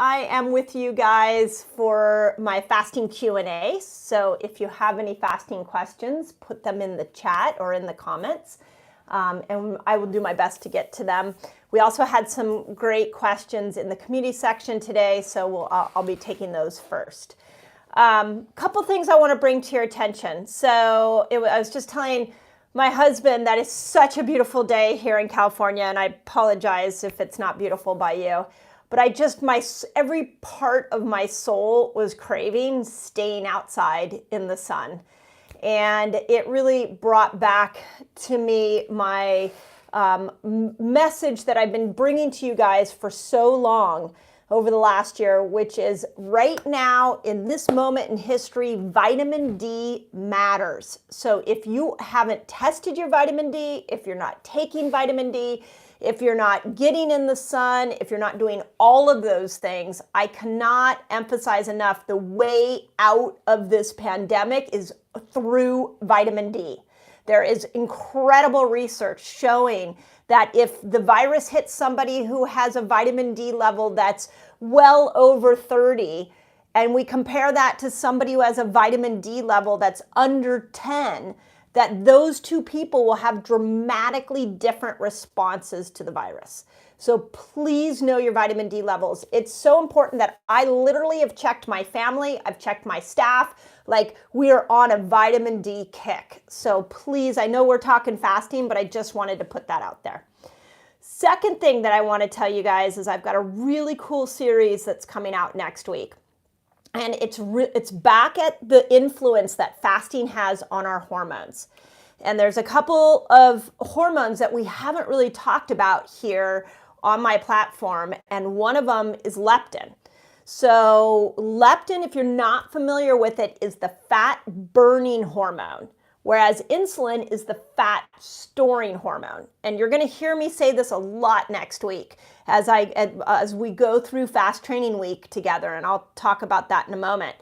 I am with you guys for my fasting Q&A. So if you have any fasting questions, put them in the chat or in the comments, and I will do my best to get to them. We also had some great questions in the community section today, so I'll be taking those first. Couple things I want to bring to your attention. So I was just telling my husband that it's such a beautiful day here in California, and I apologize if it's not beautiful by you. But every part of my soul was craving staying outside in the sun. And it really brought back to me my message that I've been bringing to you guys for so long over the last year, which is right now in this moment in history, vitamin D matters. So if you haven't tested your vitamin D, if you're not taking vitamin D, if you're not getting in the sun, if you're not doing all of those things, I cannot emphasize enough the way out of this pandemic is through vitamin D. There is incredible research showing that if the virus hits somebody who has a vitamin D level that's well over 30, and we compare that to somebody who has a vitamin D level that's under 10, that those two people will have dramatically different responses to the virus. So please know your vitamin D levels. It's so important that I literally have checked my family, I've checked my staff, like we are on a vitamin D kick. So please, I know we're talking fasting, but I just wanted to put that out there. Second thing that I want to tell you guys is I've got a really cool series that's coming out next week. And it's back at the influence that fasting has on our hormones. And there's a couple of hormones that we haven't really talked about here on my platform, and one of them is leptin. So leptin, if you're not familiar with it, is the fat burning hormone, whereas insulin is the fat storing hormone. And you're going to hear me say this a lot next week as we go through fast training week together, and I'll talk about that in a moment.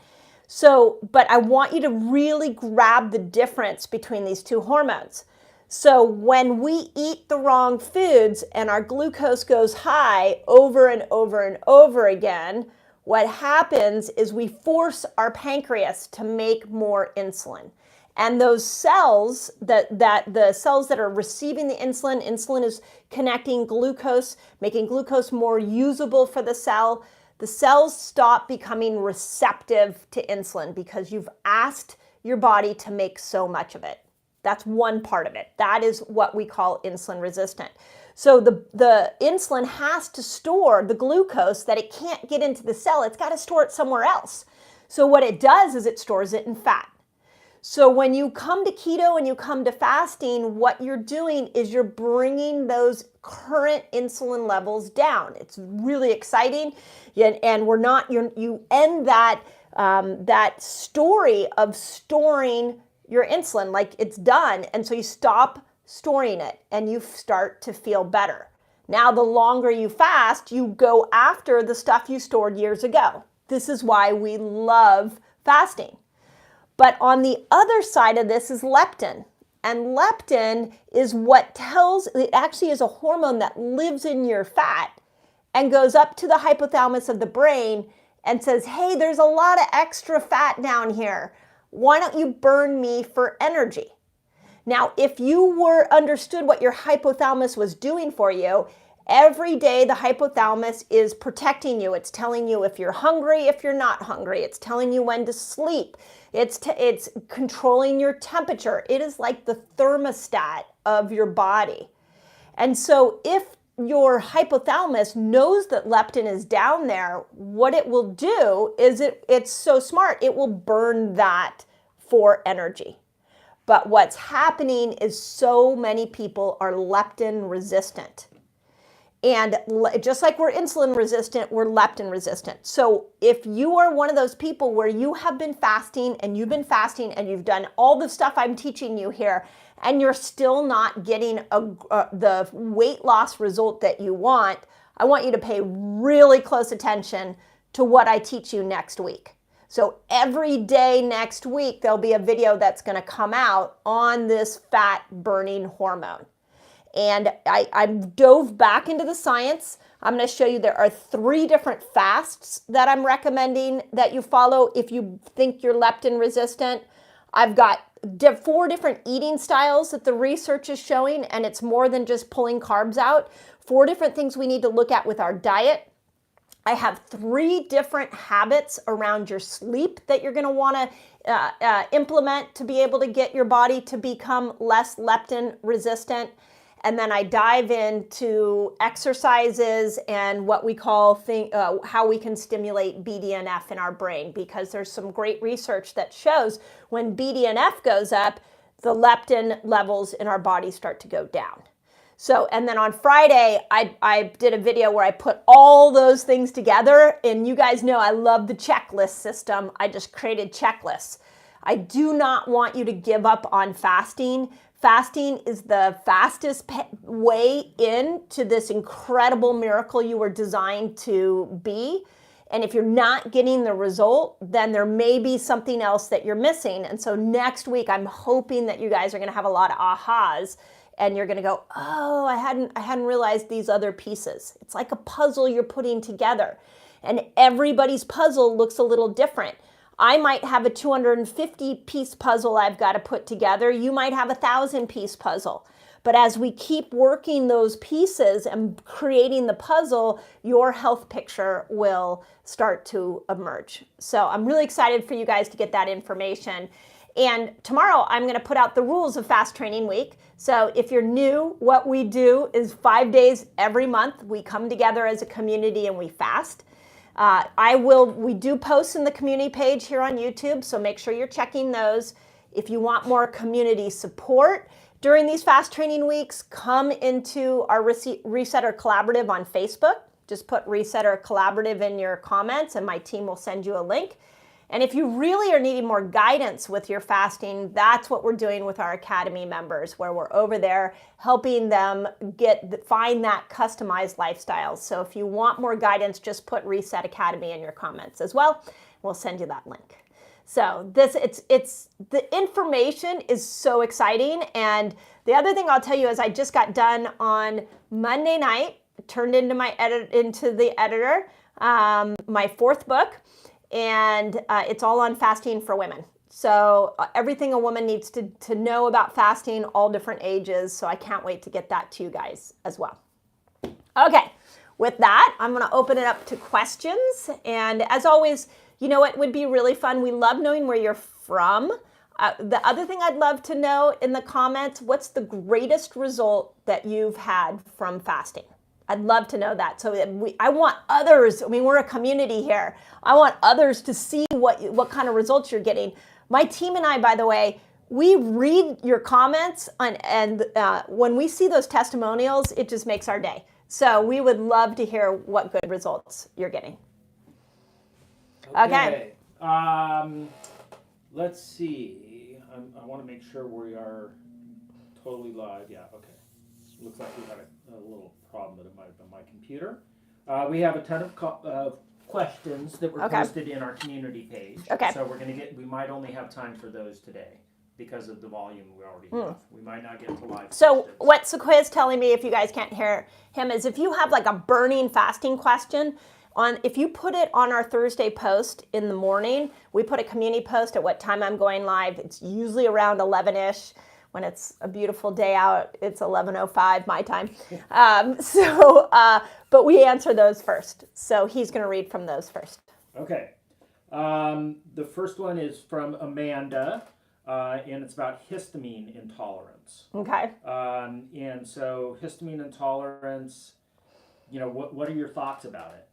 So, but I want you to really grab the difference between these two hormones. So when we eat the wrong foods and our glucose goes high over and over and over again, what happens is we force our pancreas to make more insulin. And those cells, the cells that are receiving the insulin is connecting glucose, making glucose more usable for the cell. The cells stop becoming receptive to insulin because you've asked your body to make so much of it. That's one part of it. That is what we call insulin resistant. So the insulin has to store the glucose that it can't get into the cell. It's got to store it somewhere else. So what it does is it stores it in fat. So when you come to keto and you come to fasting, what you're doing is you're bringing those current insulin levels down. It's really exciting, and you end that story of storing your insulin like it's done, and so you stop storing it and you start to feel better. Now, the longer you fast, you go after the stuff you stored years ago. This is why we love fasting. But on the other side of this is leptin. And leptin is it actually is a hormone that lives in your fat and goes up to the hypothalamus of the brain and says, hey, there's a lot of extra fat down here. Why don't you burn me for energy? Now, if you understood what your hypothalamus was doing for you, every day the hypothalamus is protecting you. It's telling you if you're hungry, if you're not hungry. It's telling you when to sleep. It's controlling your temperature. It is like the thermostat of your body. And so if your hypothalamus knows that leptin is down there, what it will do is it's so smart, it will burn that for energy. But what's happening is so many people are leptin resistant. And just like we're insulin resistant, we're leptin resistant. So if you are one of those people where you have been fasting and you've done all the stuff I'm teaching you here, and you're still not getting the weight loss result that you want, I want you to pay really close attention to what I teach you next week. So every day next week, there'll be a video that's going to come out on this fat burning hormone. And I dove back into the science. I'm going to show you there are 3 different fasts that I'm recommending that you follow if you think you're leptin resistant. I've got 4 different eating styles that the research is showing, and it's more than just pulling carbs out. 4 different things we need to look at with our diet. I have 3 different habits around your sleep that you're going to want to implement to be able to get your body to become less leptin resistant. And then I dive into exercises and what we call how we can stimulate BDNF in our brain, because there's some great research that shows when BDNF goes up, the leptin levels in our body start to go down. So, and then on Friday, I did a video where I put all those things together, and you guys know I love the checklist system. I just created checklists. I do not want you to give up on fasting. Fasting is the fastest way into this incredible miracle you were designed to be. And if you're not getting the result, then there may be something else that you're missing. And so next week, I'm hoping that you guys are going to have a lot of ahas, and you're going to go, oh, I hadn't realized these other pieces. It's like a puzzle you're putting together, and everybody's puzzle looks a little different. I might have a 250-piece puzzle I've got to put together. You might have a 1,000-piece puzzle. But as we keep working those pieces and creating the puzzle, your health picture will start to emerge. So I'm really excited for you guys to get that information. And tomorrow I'm going to put out the rules of Fast Training Week. So if you're new, what we do is 5 days every month. We come together as a community and we fast. We do post in the community page here on YouTube, so make sure you're checking those. If you want more community support during these fast training weeks, come into our Resetter Collaborative on Facebook. Just put Resetter Collaborative in your comments and my team will send you a link. And if you really are needing more guidance with your fasting, that's what we're doing with our Academy members, where we're over there helping them find that customized lifestyle. So if you want more guidance, just put Reset Academy in your comments as well. We'll send you that link. So the information is so exciting. And the other thing I'll tell you is I just got done on Monday night, turned into the editor, my 4th book. And it's all on fasting for women. So everything a woman needs to know about fasting, all different ages. So I can't wait to get that to you guys as well. Okay, with that, I'm going to open it up to questions. And as always, you know what would be really fun? We love knowing where you're from. The other thing I'd love to know in the comments, what's the greatest result that you've had from fasting? I'd love to know that. So I want others, we're a community here. I want others to see what kind of results you're getting. My team and I, by the way, we read your comments and when we see those testimonials, it just makes our day. So we would love to hear what good results you're getting. Okay. Let's see. I want to make sure we are totally live. Yeah, okay. Looks like we got a little problem that it might have been my computer. We have a ton of questions that were posted in our community page. Okay. So we might only have time for those today because of the volume we already have. We might not get to live So questions. what Sequoia's telling me, if you guys can't hear him, is if you have like a burning fasting question, if you put it on our Thursday post in the morning, we put a community post at what time I'm going live. It's usually around 11-ish. When it's a beautiful day out, it's 11:05 my time. But we answer those first. So he's going to read from those first. Okay. The first one is from Amanda, and it's about histamine intolerance. Okay. And so histamine intolerance, what are your thoughts about it?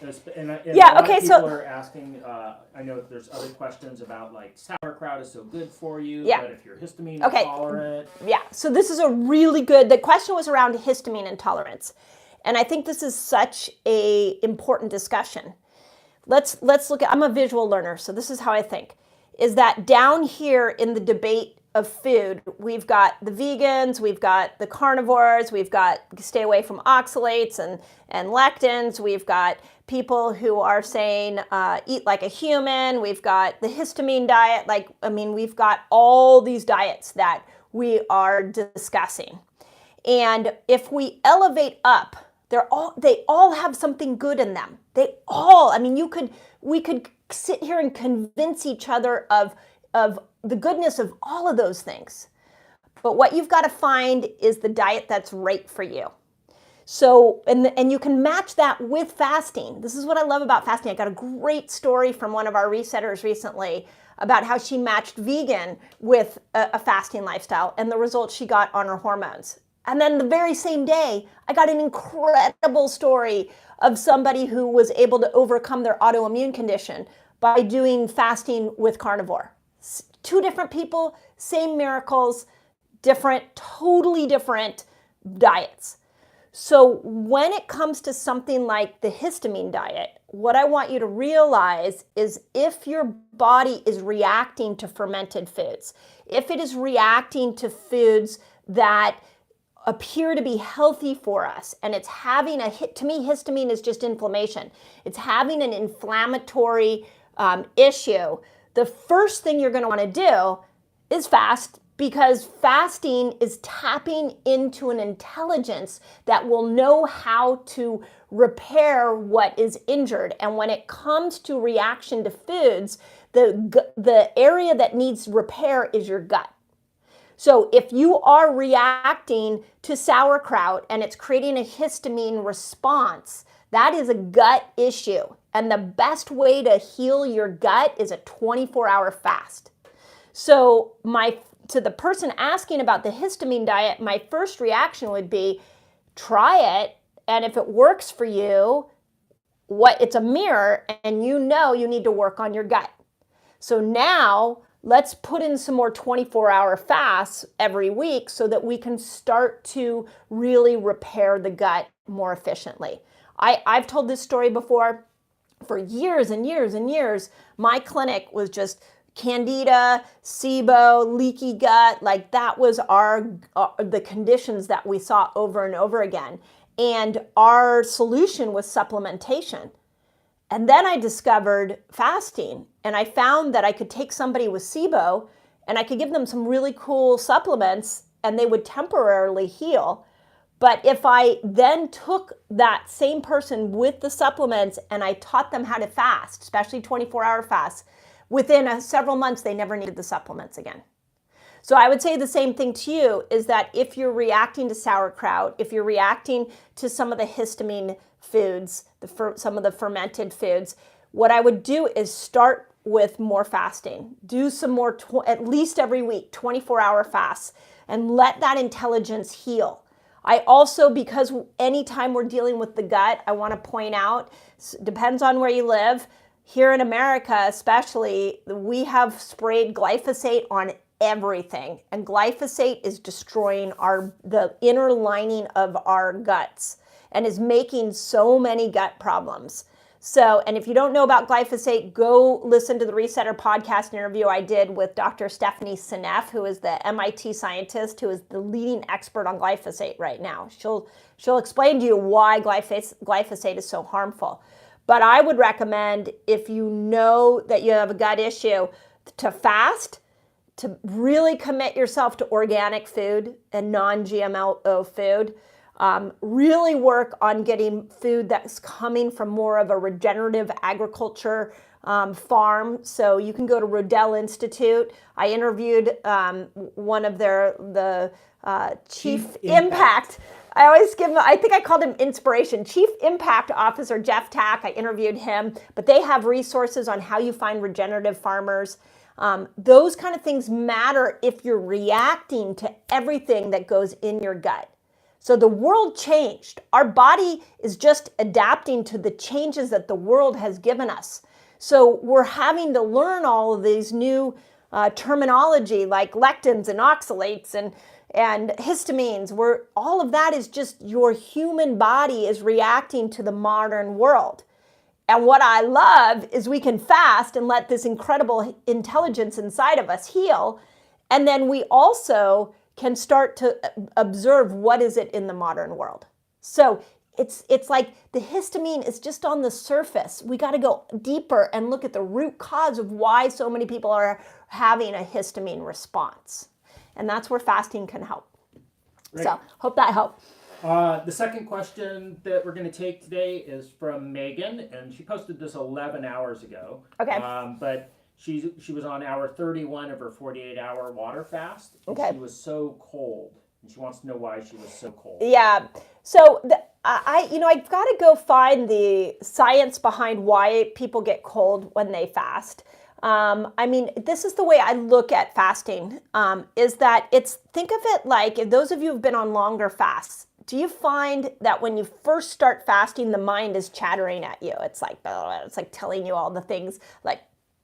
People are asking, I know there's other questions about like sauerkraut is so good for you, but if you're histamine intolerant. Yeah, so this is a really good, the question was around histamine intolerance. And I think this is such a important discussion. Let's look at, I'm a visual learner, so this is how I think, is that down here in the debate of food, we've got the vegans, we've got the carnivores, we've got stay away from oxalates and lectins, we've got people who are saying eat like a human, we've got the histamine diet, we've got all these diets that we are discussing. And if we elevate up, they all have something good in them. I mean, we could sit here and convince each other of the goodness of all of those things. But what you've got to find is the diet that's right for you. So, and you can match that with fasting. This is what I love about fasting. I got a great story from one of our resetters recently about how she matched vegan with a fasting lifestyle and the results she got on her hormones. And then the very same day, I got an incredible story of somebody who was able to overcome their autoimmune condition by doing fasting with carnivore. Two different people, same miracles, totally different diets. So when it comes to something like the histamine diet, what I want you to realize is if your body is reacting to fermented foods, if it is reacting to foods that appear to be healthy for us, and it's having to me, histamine is just inflammation. It's having an inflammatory issue. The first thing you're going to want to do is fast, because fasting is tapping into an intelligence that will know how to repair what is injured. And when it comes to reaction to foods, the area that needs repair is your gut. So if you are reacting to sauerkraut and it's creating a histamine response, that is a gut issue. And the best way to heal your gut is a 24-hour fast. So to the person asking about the histamine diet, my first reaction would be, try it, and if it works for you, it's a mirror, and you know you need to work on your gut. So now let's put in some more 24-hour fasts every week so that we can start to really repair the gut more efficiently. I've told this story before. For years and years and years, my clinic was just Candida, SIBO, leaky gut, like that was the conditions that we saw over and over again. And our solution was supplementation. And then I discovered fasting, and I found that I could take somebody with SIBO and I could give them some really cool supplements and they would temporarily heal. But if I then took that same person with the supplements and I taught them how to fast, especially 24-hour fasts, within several months, they never needed the supplements again. So I would say the same thing to you, is that if you're reacting to sauerkraut, if you're reacting to some of the histamine foods, some of the fermented foods, what I would do is start with more fasting. Do some more, at least every week, 24-hour fasts, and let that intelligence heal. I also, because anytime we're dealing with the gut, I want to point out, depends on where you live. Here in America especially, we have sprayed glyphosate on everything. And glyphosate is destroying the inner lining of our guts and is making so many gut problems. So, and if you don't know about glyphosate, go listen to the Resetter podcast interview I did with Dr. Stephanie Seneff, who is the MIT scientist who is the leading expert on glyphosate right now. She'll explain to you why glyphosate is so harmful. But I would recommend, if you know that you have a gut issue, to fast, to really commit yourself to organic food and non-GMO food. Really work on getting food that's coming from more of a regenerative agriculture farm. So you can go to Rodell Institute. I interviewed one of the chief impact. I think I called him Inspiration. Chief Impact Officer Jeff Tkach, I interviewed him, but they have resources on how you find regenerative farmers. Those kind of things matter if you're reacting to everything that goes in your gut. So the world changed. Our body is just adapting to the changes that the world has given us. So we're having to learn all of these new terminology like lectins and oxalates and histamines, where all of that is just your human body is reacting to the modern world. And what I love is we can fast and let this incredible intelligence inside of us heal. And then we also can start to observe what is it in the modern world. So it's like the histamine is just on the surface. We got to go deeper and look at the root cause of why so many people are having a histamine response. And that's where fasting can help. Right. So hope that helped. The second question that we're going to take today is from Megan, and she posted this 11 hours ago. Okay. But she was on hour 31 of her 48-hour water fast, and Okay. she was so cold, and she wants to know why she was so cold. Yeah. So I've got to go find the science behind why people get cold when they fast. I mean, this is the way I look at fasting, is that think of it like, if those of you who've been on longer fasts, do you find that when you first start fasting, the mind is chattering at you? It's like telling you all the things like,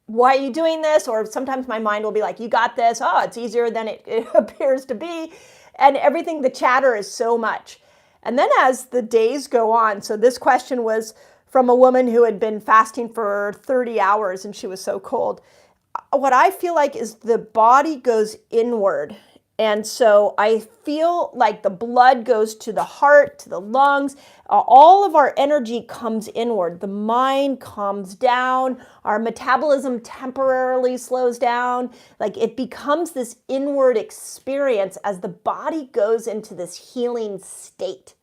why are you doing this? Or sometimes my mind will be like, you got this. Oh, it's easier than it appears to be. And everything, the chatter is so much. And then as the days go on, so this question was from a woman who had been fasting for 30 hours and she was so cold. What I feel like is the body goes inward. And so I feel like the blood goes to the heart, to the lungs. All of our energy comes inward. The mind calms down. Our metabolism temporarily slows down. Like it becomes this inward experience as the body goes into this healing state.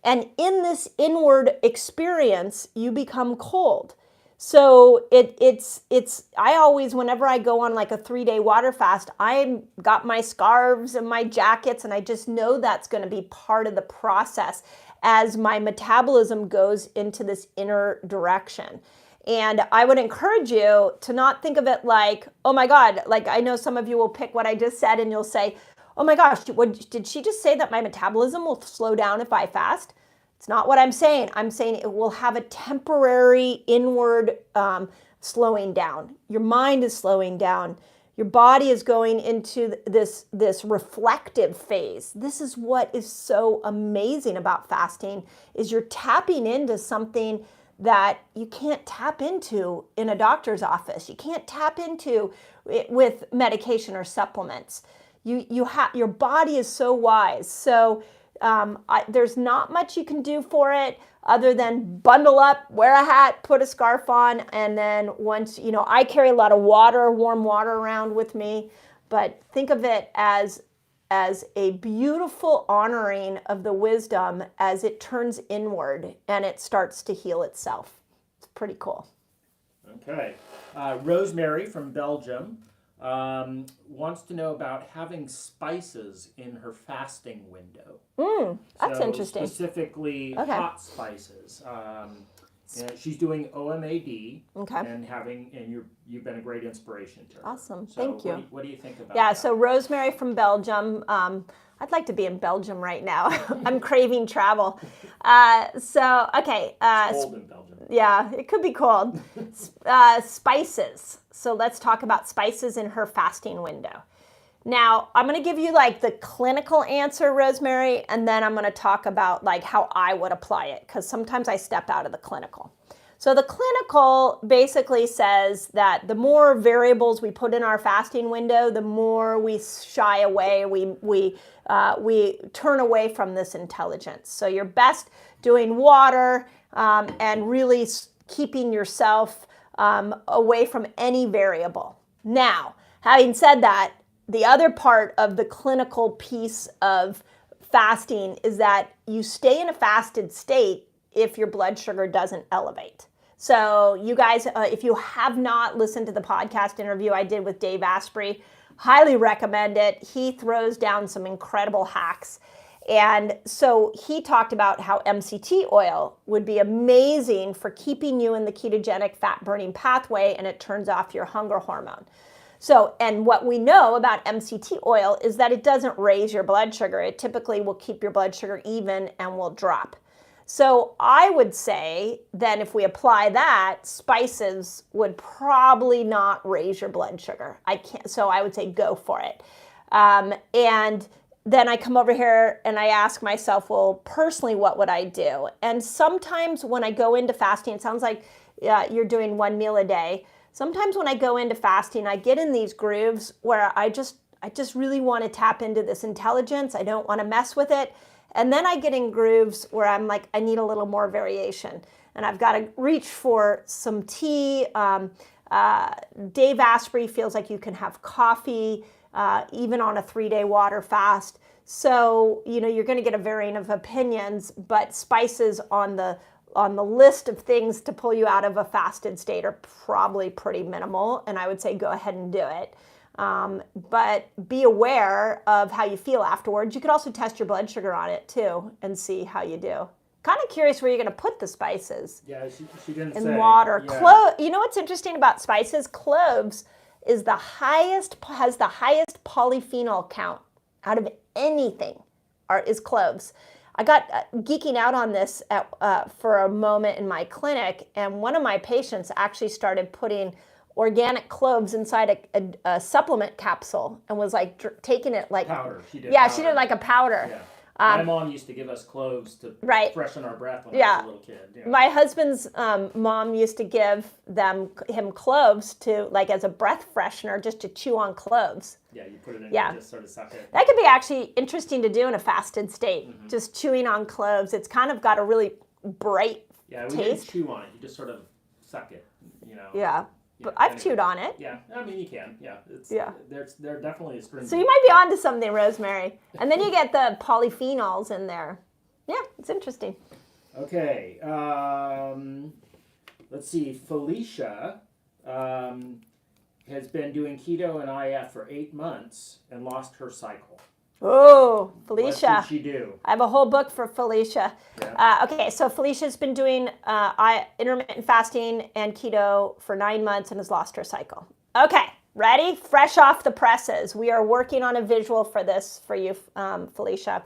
And in this inward experience, you become cold. So I always, whenever I go on like a 3-day water fast, I got my scarves and my jackets, and I just know that's going to be part of the process as my metabolism goes into this inner direction. And I would encourage you to not think of it like, oh my God, like I know some of you will pick what I just said and you'll say, oh my gosh, did she just say that my metabolism will slow down if I fast? It's not what I'm saying. I'm saying it will have a temporary inward slowing down. Your mind is slowing down. Your body is going into this reflective phase. This is what is so amazing about fasting, is you're tapping into something that you can't tap into in a doctor's office. You can't tap into it with medication or supplements. Your body is so wise. So there's not much you can do for it other than bundle up, wear a hat, put a scarf on, and then once, I carry a lot of water, warm water around with me, but think of it as a beautiful honoring of the wisdom as it turns inward and it starts to heal itself. It's pretty cool. Okay. Rosemary from Belgium wants to know about having spices in her fasting window. That's interesting. Specifically, hot spices. She's doing OMAD, and you've been a great inspiration to her. Awesome, so thank you. What do you think about that? So Rosemary from Belgium. I'd like to be in Belgium right now. I'm craving travel. It's cold in Belgium. Yeah, it could be cold. Spices. So let's talk about spices in her fasting window. Now, I'm going to give you like the clinical answer, Rosemary, and then I'm going to talk about like how I would apply it, because sometimes I step out of the clinical. So the clinical basically says that the more variables we put in our fasting window, the more we shy away, we turn away from this intelligence. So you're best doing water and really keeping yourself away from any variable. Now, having said that, the other part of the clinical piece of fasting is that you stay in a fasted state if your blood sugar doesn't elevate. So you guys, if you have not listened to the podcast interview I did with Dave Asprey, highly recommend it. He throws down some incredible hacks. And so he talked about how MCT oil would be amazing for keeping you in the ketogenic fat burning pathway, and it turns off your hunger hormone. So, and what we know about MCT oil is that it doesn't raise your blood sugar. It typically will keep your blood sugar even and will drop. So I would say then if we apply that, spices would probably not raise your blood sugar. So I would say go for it. And then I come over here and I ask myself, well, personally, what would I do? And sometimes when I go into fasting, it sounds like you're doing one meal a day. Sometimes when I go into fasting, I get in these grooves where I just really want to tap into this intelligence. I don't want to mess with it. And then I get in grooves where I'm like, I need a little more variation. And I've got to reach for some tea. Dave Asprey feels like you can have coffee even on a 3-day water fast. So, you're going to get a varying of opinions, but spices on the list of things to pull you out of a fasted state are probably pretty minimal, and I would say go ahead and do it. But be aware of how you feel afterwards. You could also test your blood sugar on it too and see how you do. Kind of curious where you're going to put the spices. Yeah, she didn't say. In water. Yeah. You know what's interesting about spices? Cloves has the highest polyphenol count out of anything is cloves. I got geeking out on this for a moment in my clinic, and one of my patients actually started putting organic cloves inside a supplement capsule and was like taking it like powder. She did. Yeah, she did like a powder. Yeah. My mom used to give us cloves to freshen our breath when I was a little kid. Yeah. My husband's mom used to give him cloves to like as a breath freshener, just to chew on cloves. Yeah, you put it in and just sort of suck it. That could be actually interesting to do in a fasted state, just chewing on cloves. It's kind of got a really bright taste. Yeah, we didn't chew on it. You just sort of suck it, Yeah. But I've chewed on it. Yeah, I mean, you can. Yeah, they're definitely astringent. So you might be onto something, Rosemary. And then you get the polyphenols in there. Yeah, it's interesting. Okay, let's see. Felicia has been doing keto and IF for 8 months and lost her cycle. Oh, Felicia. What did she do? I have a whole book for Felicia. Yeah. Okay, so Felicia's been doing intermittent fasting and keto for 9 months and has lost her cycle. Okay, ready? Fresh off the presses. We are working on a visual for this for you, Felicia.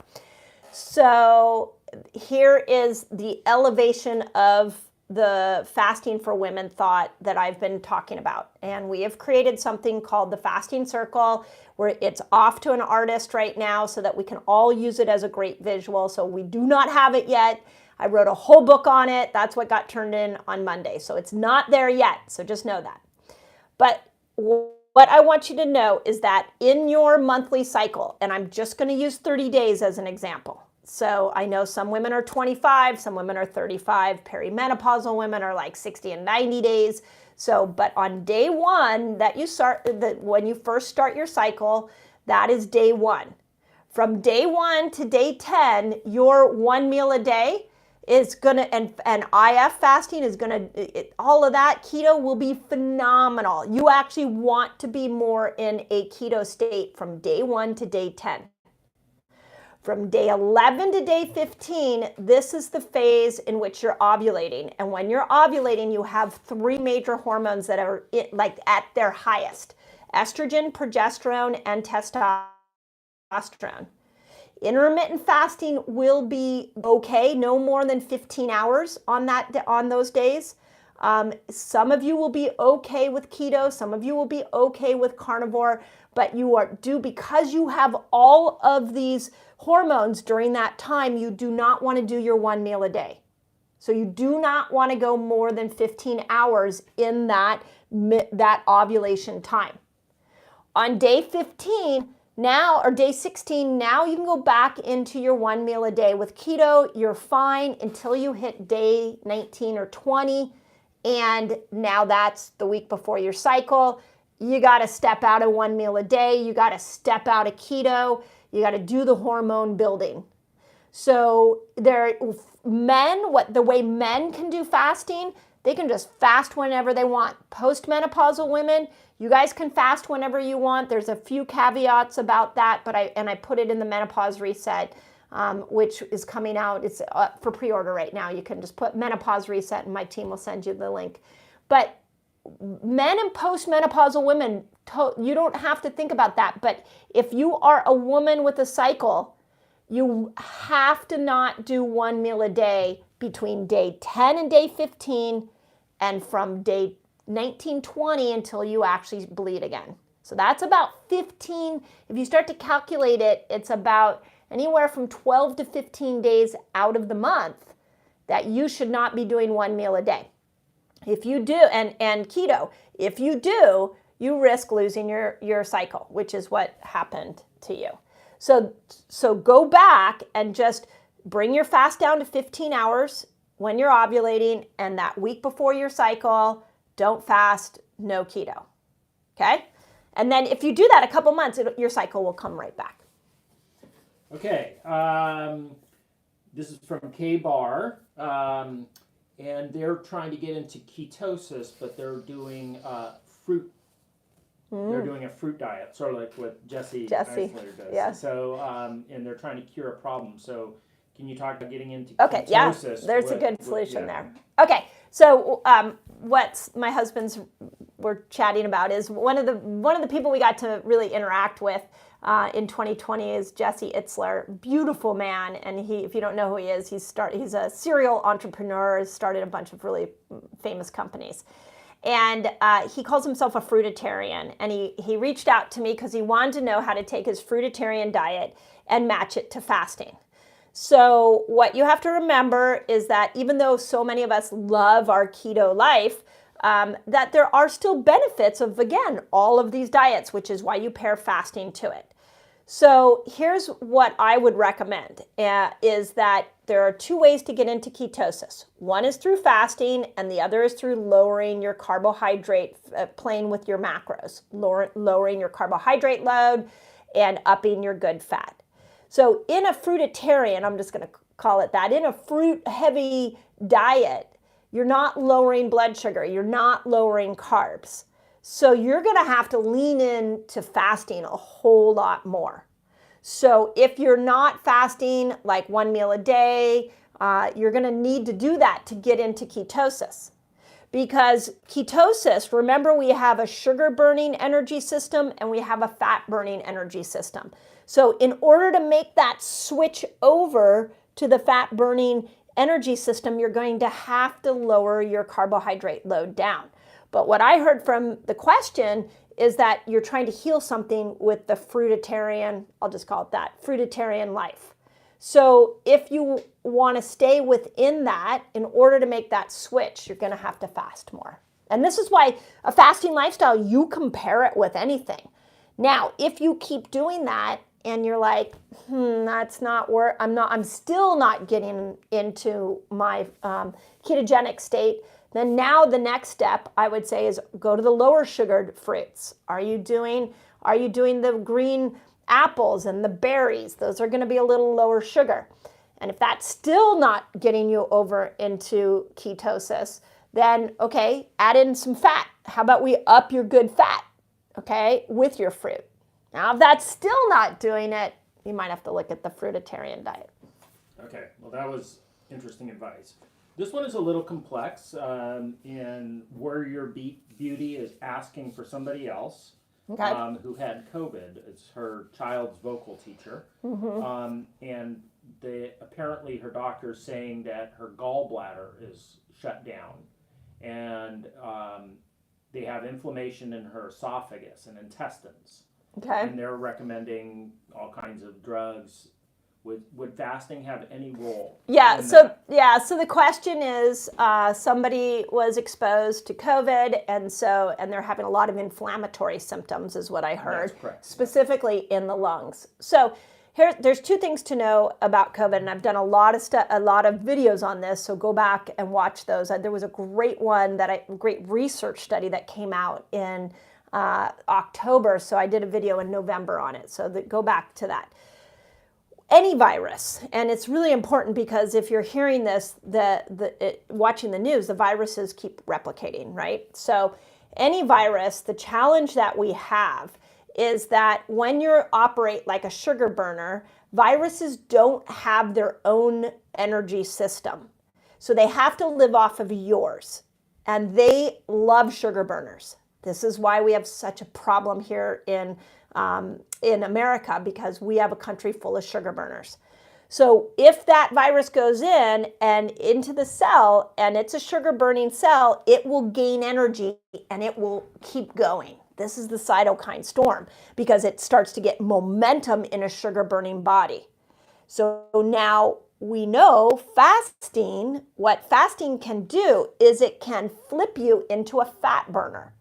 So here is the elevation of the fasting for women thought that I've been talking about. And we have created something called the fasting circle, where it's off to an artist right now so that we can all use it as a great visual. So we do not have it yet. I wrote a whole book on it. That's what got turned in on Monday. So it's not there yet. So just know that. But what I want you to know is that in your monthly cycle, and I'm just going to use 30 days as an example. So I know some women are 25, some women are 35. Perimenopausal women are like 60 and 90 days. So, but on day one that you start, when you first start your cycle, that is day one. From day 1 to day 10, your 1 meal a day is gonna, and IF fasting is gonna, all of that, keto will be phenomenal. You actually want to be more in a keto state from day 1 to day 10. From day 11 to day 15, this is the phase in which you're ovulating. And when you're ovulating, you have 3 major hormones that are like at their highest: estrogen, progesterone, and testosterone. Intermittent fasting will be okay, no more than 15 hours on those days. Some of you will be okay with keto, some of you will be okay with carnivore, but because you have all of these hormones during that time, you do not want to do your 1 meal a day. So you do not want to go more than 15 hours in that ovulation time. On day 15, now, or day 16, now you can go back into your 1 meal a day. With keto, you're fine until you hit day 19 or 20. And now that's the week before your cycle. You got to step out of 1 meal a day. You got to step out of keto. You got to do the hormone building. So the way men can do fasting, they can just fast whenever they want. Postmenopausal women, you guys can fast whenever you want. There's a few caveats about that, but I put it in the Menopause Reset, which is coming out. It's for pre-order right now. You can just put Menopause Reset and my team will send you the link. But men and postmenopausal women, you don't have to think about that. But if you are a woman with a cycle, you have to not do 1 meal a day between day 10 and day 15, and from day 19, 20 until you actually bleed again. So that's about 15. If you start to calculate it, it's about anywhere from 12 to 15 days out of the month that you should not be doing 1 meal a day. If you do, and keto, if you do, you risk losing your cycle, which is what happened to you. So go back and just bring your fast down to 15 hours when you're ovulating, and that week before your cycle, don't fast, no keto, okay? And then if you do that a couple months, your cycle will come right back. Okay. This is from K-Bar. And they're trying to get into ketosis, but they're doing fruit. They're doing a fruit diet, sort of like what Jesse Eisler does. Yeah. So, and they're trying to cure a problem. So, can you talk about getting into Okay, yeah, ketosis? there's a good solution there. Okay, so what my husband's we're chatting about is one of the people we got to really interact with in 2020 is Jesse Itzler, beautiful man, and if you don't know who he is, he's a serial entrepreneur, has started a bunch of really famous companies. And he calls himself a fruitarian, and he reached out to me because he wanted to know how to take his fruitarian diet and match it to fasting. So what you have to remember is that even though so many of us love our keto life, that there are still benefits of, again, all of these diets, which is why you pair fasting to it. So here's what I would recommend, is that there are two ways to get into ketosis. One is through fasting, and the other is through lowering your carbohydrate, playing with your macros, lowering your carbohydrate load and upping your good fat. So in a fruitarian, I'm just going to call it that, in a fruit-heavy diet, you're not lowering blood sugar, you're not lowering carbs. So you're going to have to lean into fasting a whole lot more. So if you're not fasting like one meal a day, you're going to need to do that to get into ketosis. Because ketosis, remember, we have a sugar-burning energy system and we have a fat-burning energy system. So in order to make that switch over to the fat-burning energy system, you're going to have to lower your carbohydrate load down. But what I heard from the question is that you're trying to heal something with the fruitarian, I'll just call it that, fruitarian life. So if you want to stay within that, in order to make that switch, you're going to have to fast more. And this is why a fasting lifestyle, you compare it with anything. Now, if you keep doing that and you're like, that's not where I'm still not getting into my ketogenic state, then now the next step I would say is go to the lower sugared fruits. Are you doing the green apples and the berries? Those are going to be a little lower sugar. And if that's still not getting you over into ketosis, then okay, add in some fat. How about we up your good fat, okay, with your fruit? Now, if that's still not doing it, you might have to look at the fruitarian diet. Okay, well, that was interesting advice. This one is a little complex in where your beauty is asking for somebody else who had COVID. It's her child's vocal teacher. And apparently her doctor's saying that her gallbladder is shut down. And they have inflammation in her esophagus and intestines. Okay. And they're recommending all kinds of drugs. Would fasting have any role? So the question is, somebody was exposed to COVID, and they're having a lot of inflammatory symptoms, is what I heard. That's correct. Specifically in the lungs. So there's two things to know about COVID, and I've done a lot of videos on this. So go back and watch those. There was a great great research study that came out in October. So I did a video in November on it. So go back to that. Any virus, and it's really important because if you're hearing this, watching the news, the viruses keep replicating, right? So any virus, the challenge that we have is that when you operate like a sugar burner, viruses don't have their own energy system. So they have to live off of yours, and they love sugar burners. This is why we have such a problem here in America, because we have a country full of sugar burners. So if that virus goes in and into the cell, and it's a sugar burning cell, it will gain energy and it will keep going. This is the cytokine storm, because it starts to get momentum in a sugar burning body. So now we know what fasting can do is it can flip you into a fat burner.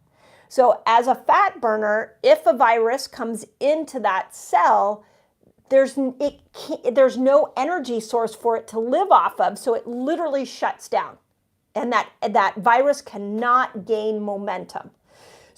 So as a fat burner, if a virus comes into that cell, there's no energy source for it to live off of, so it literally shuts down. And that virus cannot gain momentum.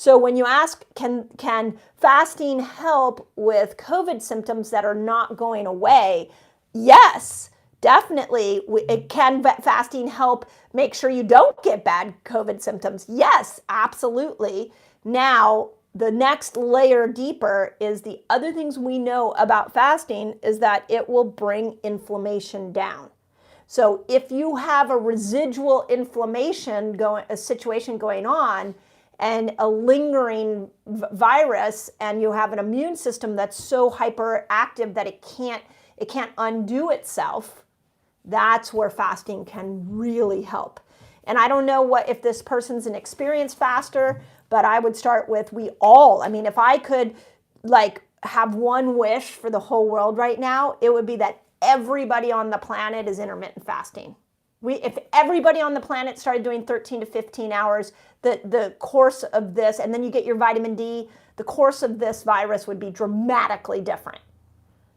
So when you ask, can fasting help with COVID symptoms that are not going away? Yes, definitely. It can fasting help make sure you don't get bad COVID symptoms? Yes, absolutely. Now, the next layer deeper is the other things we know about fasting is that it will bring inflammation down. So if you have a residual inflammation a situation going on and a lingering virus, and you have an immune system that's so hyperactive that it can't undo itself, that's where fasting can really help. And I don't know if this person's an experienced faster, but I would start with if I could have one wish for the whole world right now, it would be that everybody on the planet is intermittent fasting. If everybody on the planet started doing 13 to 15 hours, the course of this, and then you get your vitamin D, the course of this virus would be dramatically different.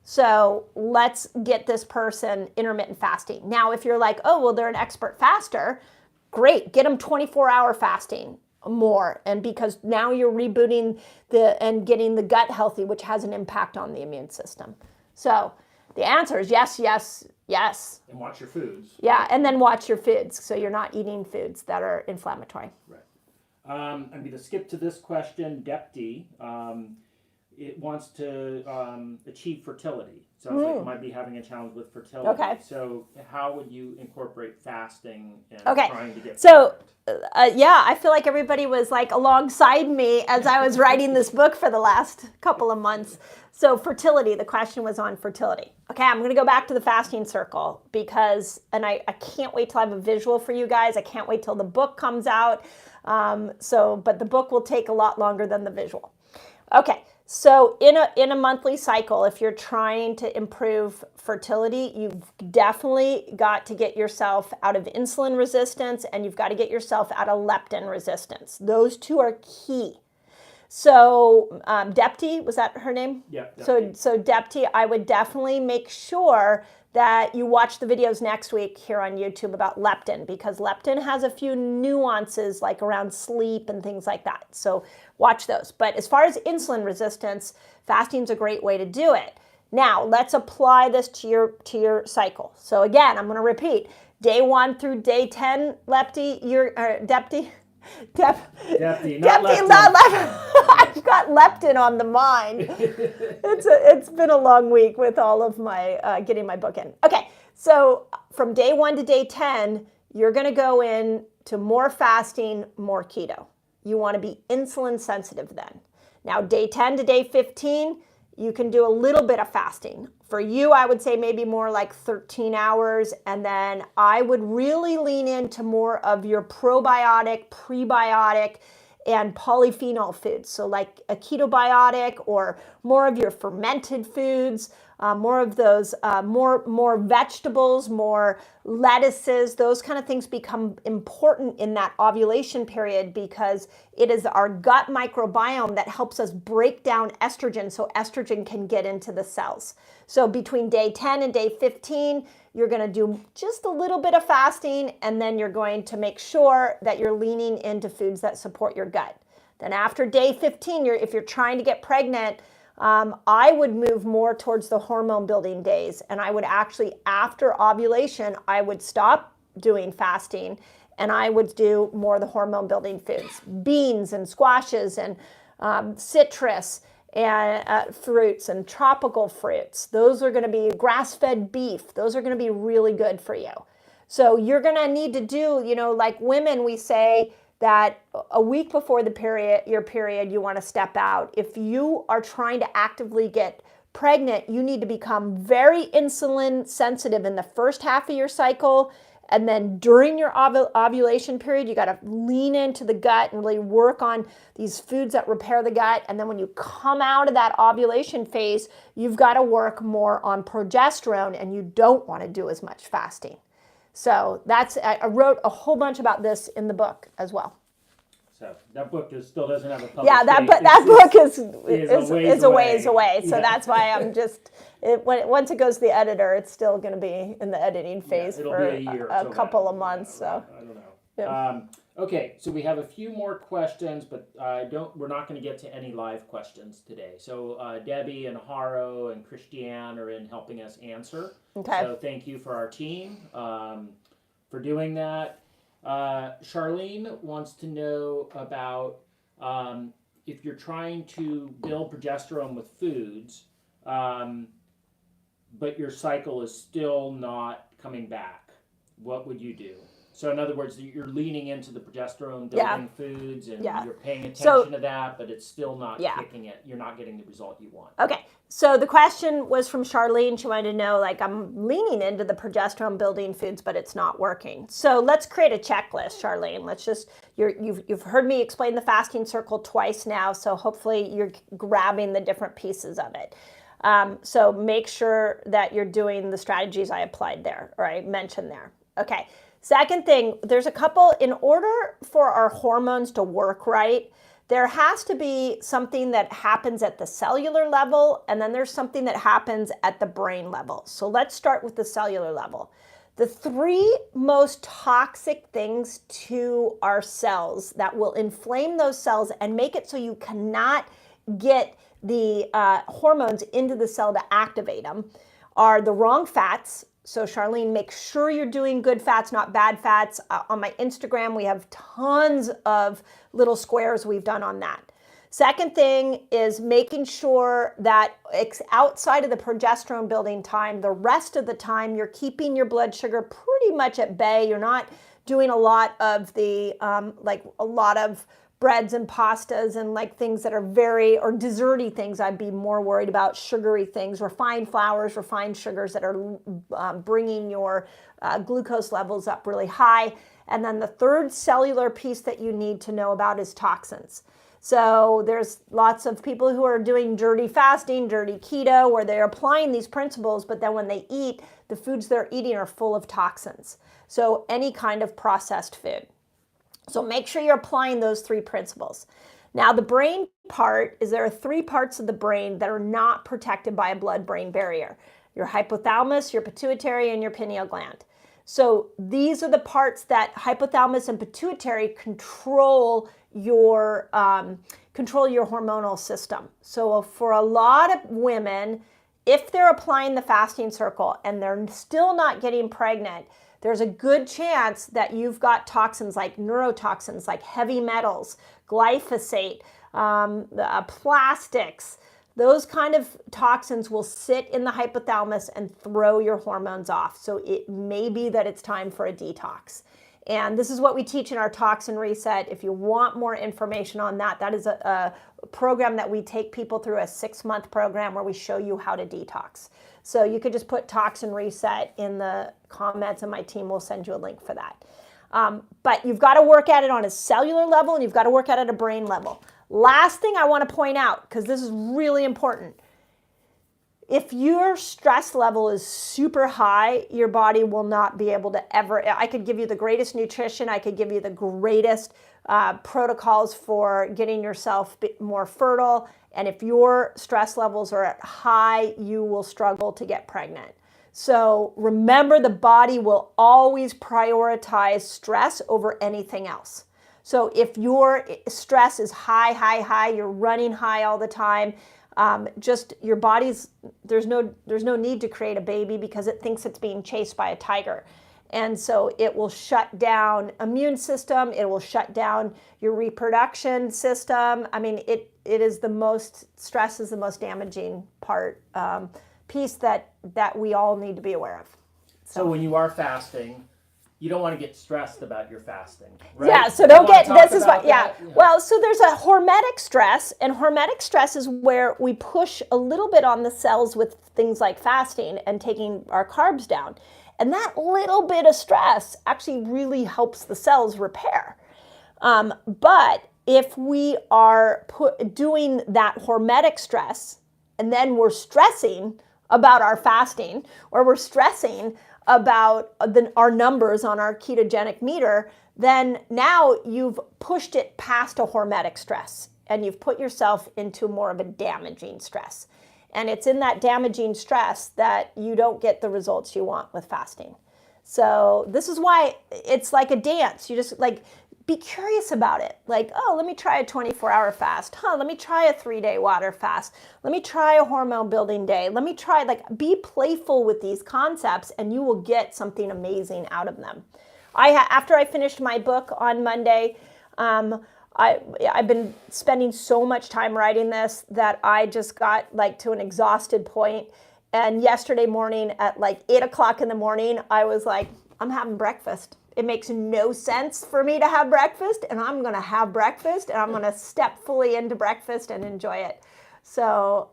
So let's get this person intermittent fasting. Now, if you're like, oh, well, they're an expert faster, great, get them 24-hour fasting more. And because now you're rebooting and getting the gut healthy, which has an impact on the immune system. So the answer is yes, yes, yes. And watch your foods. Yeah, and then watch your foods so you're not eating foods that are inflammatory. Right. I'm going to skip to this question. Depti, it wants to achieve fertility. Sounds like it might be having a challenge with fertility. Okay. So how would you incorporate fasting and trying to get I feel like everybody was alongside me as I was writing this book for the last couple of months. So fertility, the question was on fertility. Okay, I'm going to go back to the fasting circle and I can't wait till I have a visual for you guys. I can't wait till the book comes out. But the book will take a lot longer than the visual. Okay. So in a monthly cycle, if you're trying to improve fertility, you've definitely got to get yourself out of insulin resistance and you've got to get yourself out of leptin resistance. Those two are key. So Depti, was that her name? Yeah. Depti. So Depti, I would definitely make sure that you watch the videos next week here on YouTube about leptin, because leptin has a few nuances like around sleep and things like that. So watch those. But as far as insulin resistance, fasting is a great way to do it. Now, let's apply this to your cycle. So again, I'm going to repeat. Day 1 through day 10, Depti, not leptin. I've got leptin on the mind. It's been a long week with all of my getting my book in. Okay, so from day 1 to day 10, you're going to go in to more fasting, more keto. You want to be insulin sensitive then. Now, day 10 to day 15, you can do a little bit of fasting. For you, I would say maybe more like 13 hours. And then I would really lean into more of your probiotic, prebiotic, and polyphenol foods. So like a ketobiotic or more of your fermented foods, more of those, more vegetables, more lettuces, those kind of things become important in that ovulation period because it is our gut microbiome that helps us break down estrogen so estrogen can get into the cells. So between day 10 and day 15, you're going to do just a little bit of fasting, and then you're going to make sure that you're leaning into foods that support your gut. Then after day 15, if you're trying to get pregnant, I would move more towards the hormone building days. And I would actually, after ovulation, I would stop doing fasting and I would do more of the hormone building foods, beans and squashes and citrus and fruits and tropical fruits. Those are going to be grass-fed beef. Those are going to be really good for you. So you're going to need to do, like women, we say that a week before your period, you want to step out. If you are trying to actively get pregnant, you need to become very insulin sensitive in the first half of your cycle. And then during your ovulation period, you got to lean into the gut and really work on these foods that repair the gut. And then when you come out of that ovulation phase, you've got to work more on progesterone and you don't want to do as much fasting. So I wrote a whole bunch about this in the book as well. So that book still doesn't have a published Yeah, that book is a ways away. So that's why I'm just, once it goes to the editor, it's still going to be in the editing phase for be a year a couple of months. So I don't know. Yeah. Okay, so we have a few more questions, but we're not going to get to any live questions today. So Debbie and Haro and Christiane are in helping us answer. Okay. So thank you for our team for doing that. Charlene wants to know about if you're trying to build progesterone with foods, but your cycle is still not coming back. What would you do? So in other words, you're leaning into the progesterone building foods and you're paying attention to that, but it's still not kicking it. You're not getting the result you want. Okay. So the question was from Charlene. She wanted to know, like, I'm leaning into the progesterone building foods, but it's not working. So let's create a checklist, Charlene. Let's just, you've heard me explain the fasting circle twice now, so hopefully you're grabbing the different pieces of it. So make sure that you're doing the strategies I applied there, or I mentioned there. Okay. Second thing, there's a couple, in order for our hormones to work right, there has to be something that happens at the cellular level, and then there's something that happens at the brain level. So let's start with the cellular level. The three most toxic things to our cells that will inflame those cells and make it so you cannot get the hormones into the cell to activate them are the wrong fats. So Charlene, make sure you're doing good fats, not bad fats. On my Instagram, we have tons of little squares we've done on that. Second thing is making sure that it's outside of the progesterone building time, the rest of the time you're keeping your blood sugar pretty much at bay. You're not doing a lot of the, like a lot of breads and pastas and like things that are very, or desserty things. I'd be more worried about sugary things, refined flours, refined sugars that are bringing your glucose levels up really high. And then the third cellular piece that you need to know about is toxins. So there's lots of people who are doing dirty fasting, dirty keto, where they're applying these principles, but then when they eat, the foods they're eating are full of toxins. So any kind of processed food. So make sure you're applying those three principles. Now the brain part is there are three parts of the brain that are not protected by a blood-brain barrier. Your hypothalamus, your pituitary, and your pineal gland. So these are the parts that hypothalamus and pituitary control your hormonal system. So for a lot of women, if they're applying the fasting circle and they're still not getting pregnant, there's a good chance that you've got toxins like neurotoxins, like heavy metals, glyphosate, plastics. Those kind of toxins will sit in the hypothalamus and throw your hormones off. So it may be that it's time for a detox. And this is what we teach in our Toxin Reset. If you want more information on that, that is a program that we take people through, a 6-month program where we show you how to detox. So you could just put Toxin Reset in the comments and my team will send you a link for that. But you've got to work at it on a cellular level and you've got to work at it at a brain level. Last thing I want to point out, because this is really important. If your stress level is super high, your body will not be able to ever, I could give you the greatest nutrition, I could give you the greatest protocols for getting yourself more fertile, and if your stress levels are at high, you will struggle to get pregnant. So remember, the body will always prioritize stress over anything else. So if your stress is high, you're running high all the time, just your body's, there's no need to create a baby because it thinks it's being chased by a tiger. And so it will shut down immune system, it will shut down your reproduction system. I mean, it is the most, stress is the most damaging piece that we all need to be aware of. So when you are fasting, you don't want to get stressed about your fasting, right? Yeah, so don't get, this is what, yeah. Well, so there's a hormetic stress, and hormetic stress is where we push a little bit on the cells with things like fasting and taking our carbs down. And that little bit of stress actually really helps the cells repair. But if we are doing that hormetic stress, and then we're stressing about our fasting, or we're stressing about our numbers on our ketogenic meter, then now you've pushed it past a hormetic stress and you've put yourself into more of a damaging stress. And it's in that damaging stress that you don't get the results you want with fasting. So this is why it's like a dance. You just like be curious about it. Like, oh, let me try a 24-hour fast. Let me try a 3-day water fast. Let me try a hormone building day. Let me try, like, be playful with these concepts and you will get something amazing out of them. After I finished my book on Monday, I've been spending so much time writing this that I just got like to an exhausted point. And yesterday morning at like 8 o'clock in the morning, I was like, I'm having breakfast. It makes no sense for me to have breakfast, and I'm going to have breakfast, and I'm going to step fully into breakfast and enjoy it. So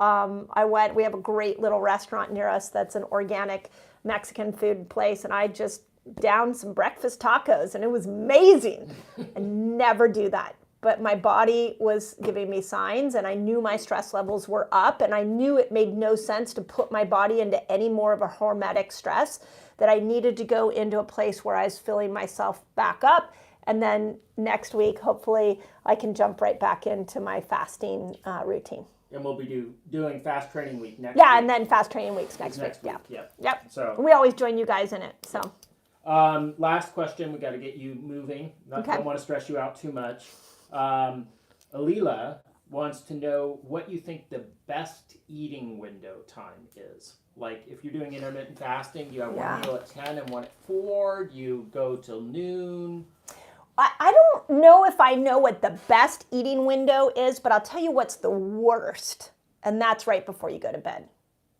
we have a great little restaurant near us that's an organic Mexican food place, and I just downed some breakfast tacos, and it was amazing. I never do that. But my body was giving me signs, and I knew my stress levels were up, and I knew it made no sense to put my body into any more of a hormetic stress, that I needed to go into a place where I was filling myself back up. And then next week, hopefully, I can jump right back into my fasting routine. And we'll be doing fast training week next week. Yeah, and then fast training weeks next week. Yeah. Yep. So we always join you guys in it. So. Last question. We got to get you moving. Don't want to stress you out too much. Alila wants to know what you think the best eating window time is. Like if you're doing intermittent fasting, you have one meal at 10 and one at 4. You go till noon. I don't know if I know what the best eating window is, but I'll tell you what's the worst, and that's right before you go to bed.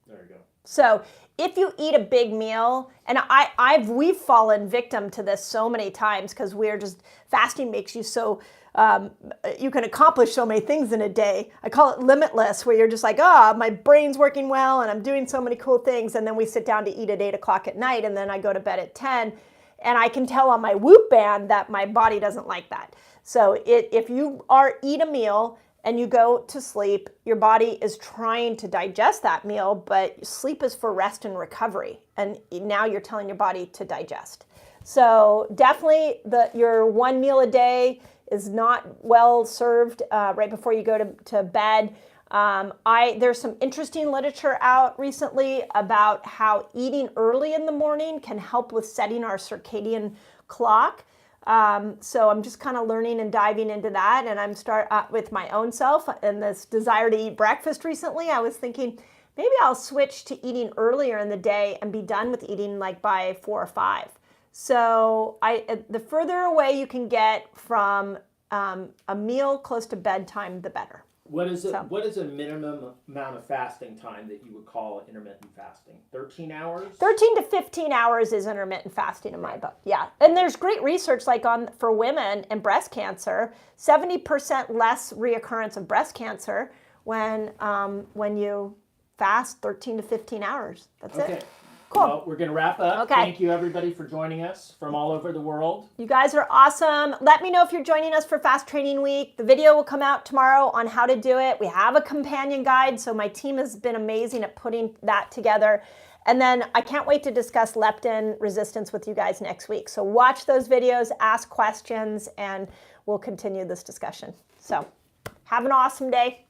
There you go. So if you eat a big meal, and we've fallen victim to this so many times because we're just, fasting makes you so, you can accomplish so many things in a day. I call it limitless, where you're just like, my brain's working well and I'm doing so many cool things. And then we sit down to eat at 8 o'clock at night, and then I go to bed at 10. And I can tell on my Whoop band that my body doesn't like that. So if you eat a meal and you go to sleep, your body is trying to digest that meal, but sleep is for rest and recovery. And now you're telling your body to digest. So definitely your one meal a day is not well served right before you go to bed. There's some interesting literature out recently about how eating early in the morning can help with setting our circadian clock. So I'm just kind of learning and diving into that, and I'm with my own self and this desire to eat breakfast recently. I was thinking maybe I'll switch to eating earlier in the day and be done with eating like by 4 or 5. So the further away you can get from a meal close to bedtime, the better. What is a minimum amount of fasting time that you would call intermittent fasting? 13 hours? 13 to 15 hours is intermittent fasting in my book. Yeah. And there's great research for women and breast cancer, 70% less reoccurrence of breast cancer when you fast 13 to 15 hours. That's it. Cool. Well, we're going to wrap up. Okay. Thank you, everybody, for joining us from all over the world. You guys are awesome. Let me know if you're joining us for Fast Training Week. The video will come out tomorrow on how to do it. We have a companion guide, so my team has been amazing at putting that together. And then I can't wait to discuss leptin resistance with you guys next week. So watch those videos, ask questions, and we'll continue this discussion. So have an awesome day.